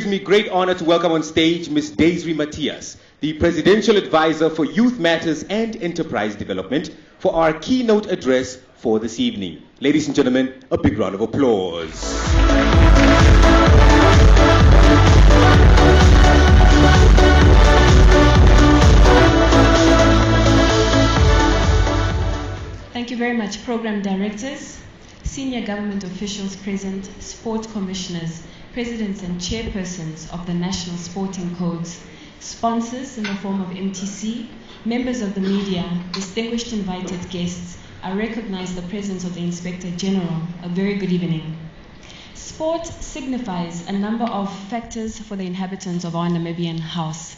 It gives me great honor to welcome on stage Ms. Desiree Matias, the Presidential Advisor for Youth Matters and Enterprise Development, for our keynote address for this evening. Ladies and gentlemen, a big round of applause. Thank you very much, program directors, senior government officials present, sport commissioners, presidents and chairpersons of the national sporting codes, sponsors in the form of MTC, members of the media, distinguished invited guests. I recognize the presence of the Inspector General. A very good evening. Sport signifies a number of factors for the inhabitants of our Namibian house.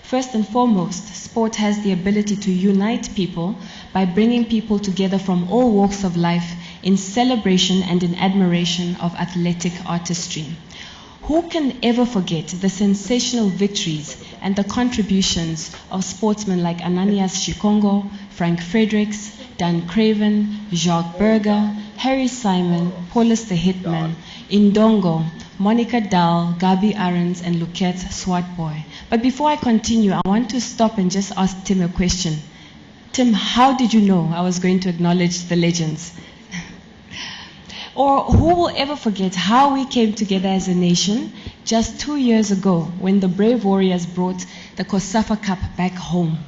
First and foremost, sport has the ability to unite people by bringing people together from all walks of life in celebration and in admiration of athletic artistry. Who can ever forget the sensational victories and the contributions of sportsmen like Ananias Shikongo, Frank Fredericks, Dan Craven, Jacques Berger, Harry Simon, Paulus the Hitman, Indongo, Monica Dahl, Gabi Arons, and Luket Swatboy. But before I continue, I want to stop and just ask Tim a question. Tim, how did you know I was going to acknowledge the legends? Or who will ever forget how we came together as a nation just 2 years ago when the brave warriors brought the COSAFA Cup back home?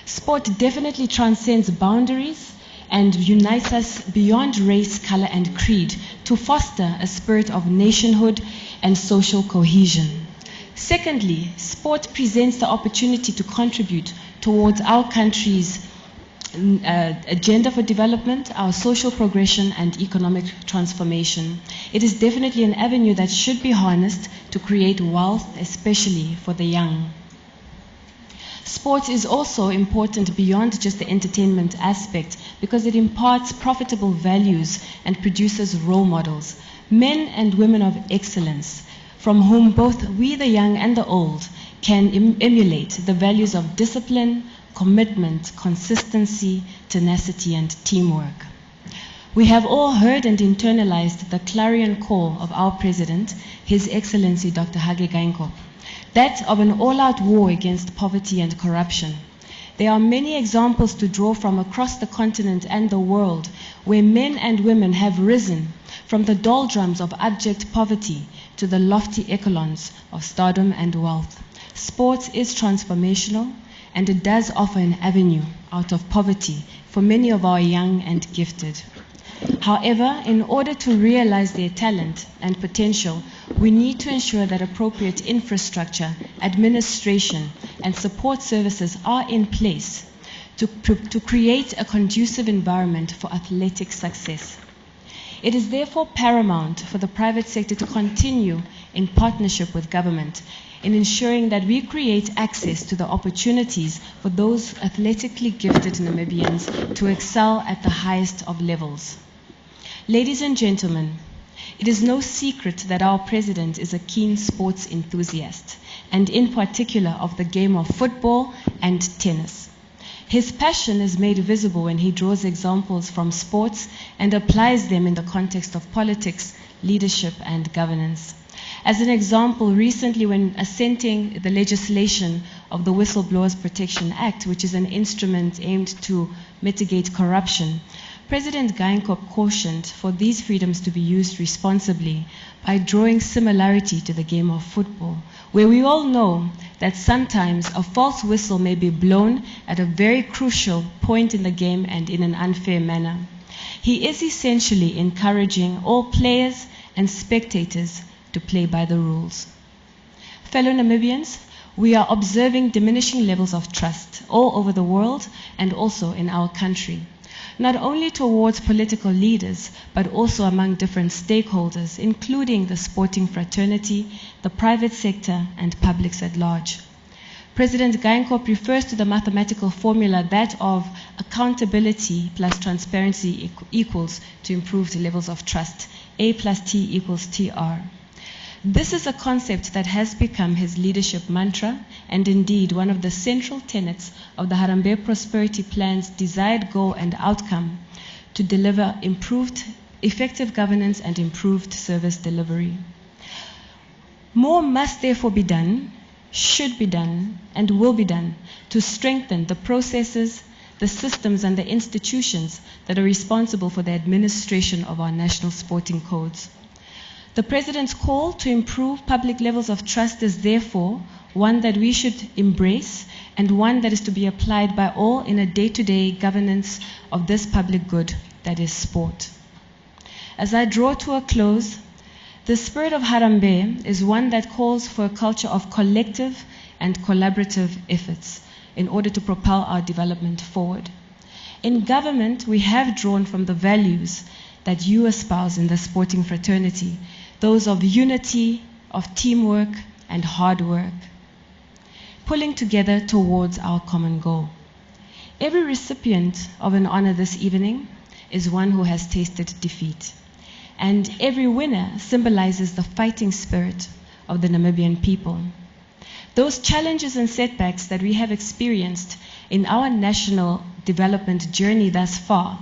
Sport definitely transcends boundaries and unites us beyond race, color, and creed to foster a spirit of nationhood and social cohesion. Secondly, sport presents the opportunity to contribute towards our country's agenda for development, our social progression, and economic transformation. It is definitely an avenue that should be harnessed to create wealth, especially for the young. Sport is also important beyond just the entertainment aspect because it imparts profitable values and produces role models, men and women of excellence, from whom both we the young and the old can emulate the values of discipline, commitment, consistency, tenacity, and teamwork. We have all heard and internalized the clarion call of our President, His Excellency Dr. Hage Geingob, that of an all-out war against poverty and corruption. There are many examples to draw from across the continent and the world where men and women have risen from the doldrums of abject poverty to the lofty echelons of stardom and wealth. Sports is transformational, and it does offer an avenue out of poverty for many of our young and gifted. However, in order to realize their talent and potential, we need to ensure that appropriate infrastructure, administration, and support services are in place to create a conducive environment for athletic success. It is therefore paramount for the private sector to continue in partnership with government in ensuring that we create access to the opportunities for those athletically gifted Namibians to excel at the highest of levels. Ladies and gentlemen, it is no secret that our President is a keen sports enthusiast, and in particular of the game of football and tennis. His passion is made visible when he draws examples from sports and applies them in the context of politics, leadership, and governance. As an example, recently when assenting the legislation of the Whistleblowers Protection Act, which is an instrument aimed to mitigate corruption, President Geingob cautioned for these freedoms to be used responsibly by drawing similarity to the game of football, where we all know that sometimes a false whistle may be blown at a very crucial point in the game and in an unfair manner. He is essentially encouraging all players and spectators to play by the rules. Fellow Namibians, we are observing diminishing levels of trust all over the world and also in our country, not only towards political leaders, but also among different stakeholders, including the sporting fraternity, the private sector, and publics at large. President Geingob refers to the mathematical formula that of accountability plus transparency equals to improved levels of trust, A plus T equals TR. This is a concept that has become his leadership mantra and indeed one of the central tenets of the Harambee Prosperity Plan's desired goal and outcome to deliver improved, effective governance and improved service delivery. More must therefore be done, should be done, and will be done to strengthen the processes, the systems, and the institutions that are responsible for the administration of our national sporting codes. The President's call to improve public levels of trust is therefore one that we should embrace and one that is to be applied by all in a day-to-day governance of this public good that is sport. As I draw to a close, the spirit of Harambee is one that calls for a culture of collective and collaborative efforts in order to propel our development forward. In government, we have drawn from the values that you espouse in the sporting fraternity, those of unity, of teamwork, and hard work, pulling together towards our common goal. Every recipient of an honor this evening is one who has tasted defeat, and every winner symbolizes the fighting spirit of the Namibian people. Those challenges and setbacks that we have experienced in our national development journey thus far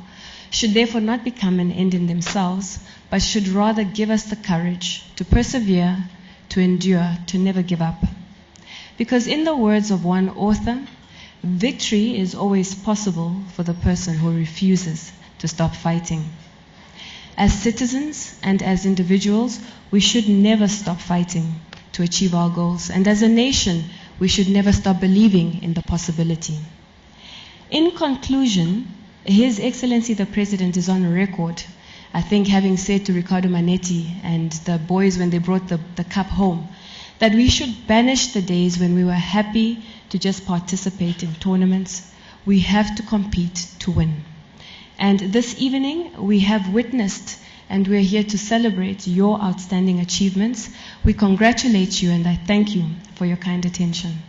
should therefore not become an end in themselves, but should rather give us the courage to persevere, to endure, to never give up. Because in the words of one author, victory is always possible for the person who refuses to stop fighting. As citizens and as individuals, we should never stop fighting to achieve our goals. And as a nation, we should never stop believing in the possibility. In conclusion, His Excellency the President is on record, I think, having said to Ricardo Manetti and the boys when they brought the cup home, that we should banish the days when we were happy to just participate in tournaments. We have to compete to win. And this evening, we have witnessed and we're here to celebrate your outstanding achievements. We congratulate you and I thank you for your kind attention.